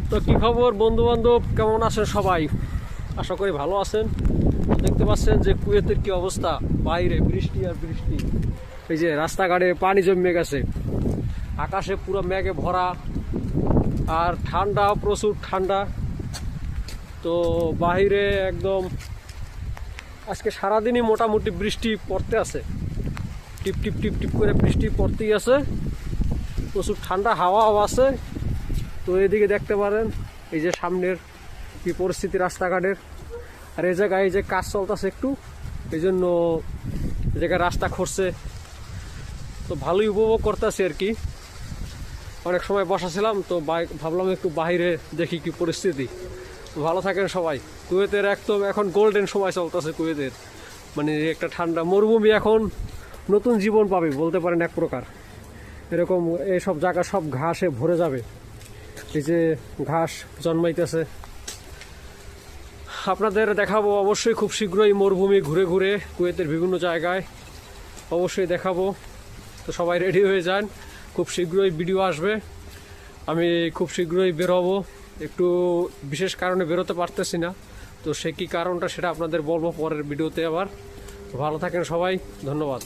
তো কি খবর বন্ধু বান্ধব, কেমন আছেন সবাই? আশা করি ভালো আছেন। দেখতে পাচ্ছেন যে কুয়েতের কি অবস্থা, বাইরে বৃষ্টি আর বৃষ্টি। এই যে রাস্তাঘাটে পানি জমে গেছে, আকাশে পুরো মেঘে ভরা, আর ঠান্ডা, প্রচুর ঠান্ডা। তো বাইরে একদম আজকে সারাদিনই মোটামুটি বৃষ্টি পড়তে আছে, টিপ টিপ টিপ টিপ করে বৃষ্টি পড়তেই আছে, প্রচুর ঠান্ডা হাওয়াও আছে। তো এদিকে দেখতে পারেন এই যে সামনের কি পরিস্থিতি রাস্তাঘাটের। আর এই জায়গায় এই যে কাজ চলতেছে একটু, এই জন্য এই জায়গায় রাস্তা খুঁড়ছে, তো ভালোই উপভোগ করতেছি আর কি। অনেক সময় বসা ছিলাম, তো ভাবলাম একটু বাইরে দেখি কি পরিস্থিতি। ভালো থাকেন সবাই। কুয়েতের একদম এখন গোল্ডেন সময় চলতেছে কুয়েতের, মানে একটা ঠান্ডা মরুভূমি এখন নতুন জীবন পাবে বলতে পারেন এক প্রকার। এরকম এইসব জায়গা সব ঘাসে ভরে যাবে, এই যে ঘাস জন্মাইতেছে। আপনাদের দেখাবো অবশ্যই খুব শীঘ্রই মরুভূমি ঘুরে ঘুরে কুয়েতের বিভিন্ন জায়গায় অবশ্যই দেখাবো। তো সবাই রেডি হয়ে যান, খুব শীঘ্রই ভিডিও আসবে। আমি খুব শীঘ্রই বেরোবো, একটু বিশেষ কারণে বেরোতে পারতেছি না, তো সে কী কারণটা সেটা আপনাদের বলবো পরের ভিডিওতে আবার। ভালো থাকেন সবাই, ধন্যবাদ।